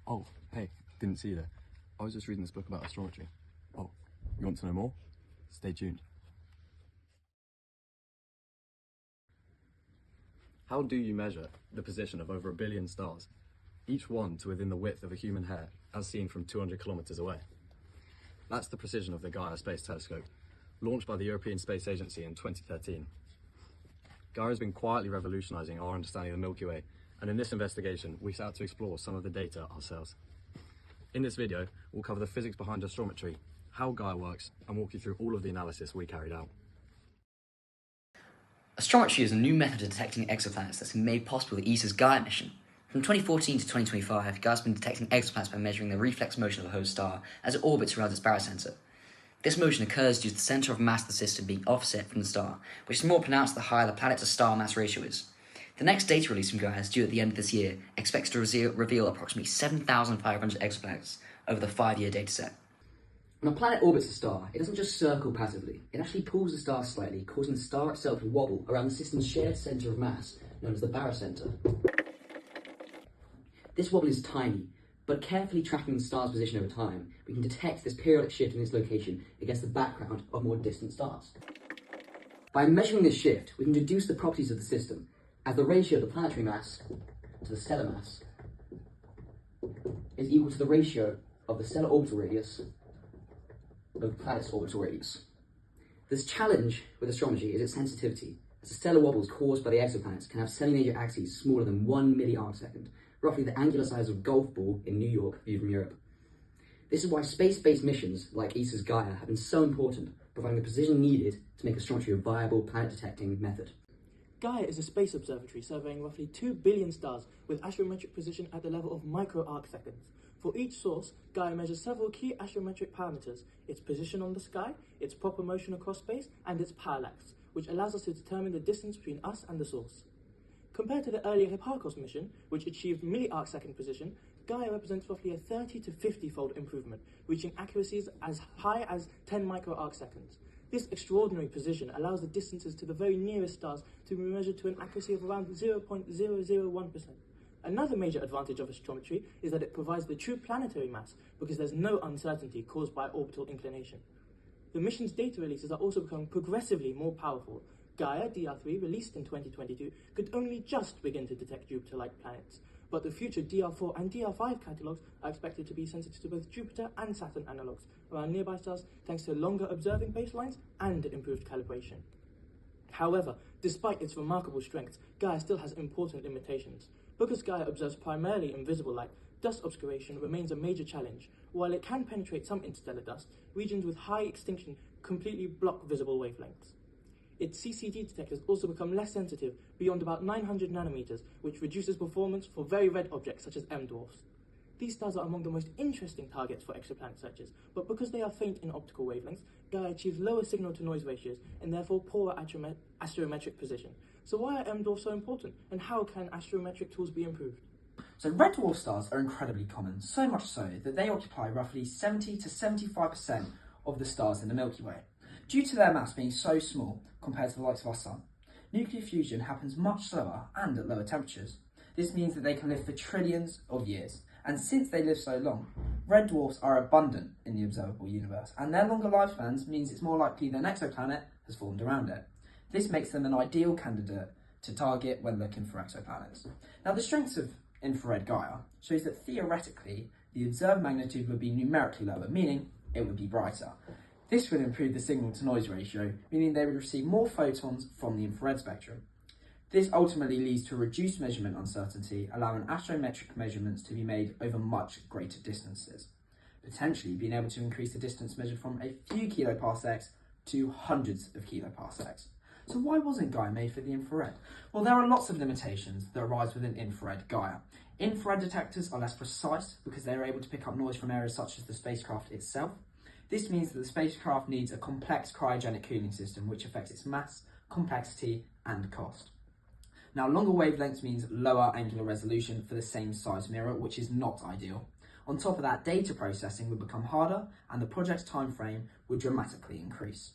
Oh, hey, didn't see you there. I was just reading this book about astrometry. Oh, you want to know more? Stay tuned. How do you measure the position of over 1 billion stars, each one to within the width of a human hair, as seen from 200 kilometers away? That's the precision of the Gaia Space Telescope, launched by the European Space Agency in 2013. Gaia has been quietly revolutionizing our understanding of the Milky Way, and in this investigation, we set out to explore some of the data ourselves. In this video, we'll cover the physics behind astrometry, how Gaia works, and walk you through all of the analysis we carried out. Astrometry is a new method of detecting exoplanets that's been made possible with ESA's Gaia mission. From 2014 to 2025, Gaia's been detecting exoplanets by measuring the reflex motion of a host star as it orbits around its barycenter. This motion occurs due to the centre of mass of the system being offset from the star, which is more pronounced the higher the planet-to-star mass ratio is. The next data release from Gaia is due at the end of this year, expects to reveal approximately 7,500 exoplanets over the 5-year dataset. When a planet orbits a star, it doesn't just circle passively. It actually pulls the star slightly, causing the star itself to wobble around the system's shared centre of mass, known as the barycenter. This wobble is tiny, but carefully tracking the star's position over time, we can detect this periodic shift in its location against the background of more distant stars. By measuring this shift, we can deduce the properties of the system, as the ratio of the planetary mass to the stellar mass is equal to the ratio of the stellar orbital radius of the planet's orbital radius. This challenge with astrometry is its sensitivity, as the stellar wobbles caused by the exoplanets can have semi-major axes smaller than 1 milliarcsecond, roughly the angular size of a golf ball in New York viewed from Europe. This is why space-based missions like ESA's Gaia have been so important, providing the precision needed to make astrometry a viable planet-detecting method. Gaia is a space observatory surveying roughly 2 billion stars with astrometric precision at the level of micro-arcseconds. For each source, Gaia measures several key astrometric parameters: its position on the sky, its proper motion across space, and its parallax, which allows us to determine the distance between us and the source. Compared to the earlier Hipparcos mission, which achieved milli-arcsecond precision, Gaia represents roughly a 30 to 50-fold improvement, reaching accuracies as high as 10 micro-arcseconds. This extraordinary precision allows the distances to the very nearest stars to be measured to an accuracy of around 0.001%. Another major advantage of astrometry is that it provides the true planetary mass because there's no uncertainty caused by orbital inclination. The mission's data releases are also becoming progressively more powerful. Gaia DR3, released in 2022, could only just begin to detect Jupiter-like planets, but the future DR4 and DR5 catalogues are expected to be sensitive to both Jupiter and Saturn analogues around nearby stars thanks to longer observing baselines and improved calibration. However, despite its remarkable strengths, Gaia still has important limitations. Because Gaia observes primarily invisible light, dust obscuration remains a major challenge. While it can penetrate some interstellar dust, regions with high extinction completely block visible wavelengths. Its CCD detectors also become less sensitive beyond about 900 nanometers, which reduces performance for very red objects such as M dwarfs. These stars are among the most interesting targets for exoplanet searches, but because they are faint in optical wavelengths, Gaia achieves lower signal-to-noise ratios and therefore poorer astrometric precision. So why are M dwarfs so important, and how can astrometric tools be improved? So red dwarf stars are incredibly common, so much so that they occupy roughly 70 to 75% of the stars in the Milky Way. Due to their mass being so small compared to the likes of our Sun, nuclear fusion happens much slower and at lower temperatures. This means that they can live for trillions of years, and since they live so long, red dwarfs are abundant in the observable universe, and their longer lifespans means it's more likely that an exoplanet has formed around it. This makes them an ideal candidate to target when looking for exoplanets. Now, the strengths of infrared Gaia shows that theoretically, the observed magnitude would be numerically lower, meaning it would be brighter. This would improve the signal-to-noise ratio, meaning they would receive more photons from the infrared spectrum. This ultimately leads to a reduced measurement uncertainty, allowing astrometric measurements to be made over much greater distances, potentially being able to increase the distance measured from a few kiloparsecs to hundreds of kiloparsecs. So why wasn't Gaia made for the infrared? Well, there are lots of limitations that arise within infrared Gaia. Infrared detectors are less precise because they are able to pick up noise from areas such as the spacecraft itself. This means that the spacecraft needs a complex cryogenic cooling system which affects its mass, complexity and cost. Now, longer wavelengths means lower angular resolution for the same size mirror, which is not ideal. On top of that, data processing would become harder and the project's time frame would dramatically increase.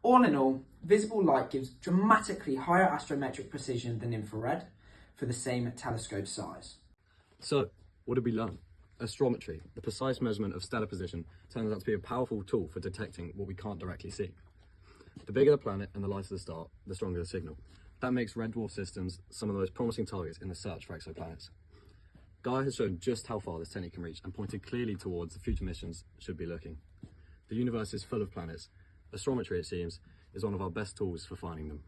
All in all, visible light gives dramatically higher astrometric precision than infrared for the same telescope size. So, what did we learn? Astrometry, the precise measurement of stellar position, turns out to be a powerful tool for detecting what we can't directly see. The bigger the planet and the lighter the star, the stronger the signal. That makes red dwarf systems some of the most promising targets in the search for exoplanets. Gaia has shown just how far this technique can reach and pointed clearly towards the future missions should be looking. The universe is full of planets. Astrometry, it seems, is one of our best tools for finding them.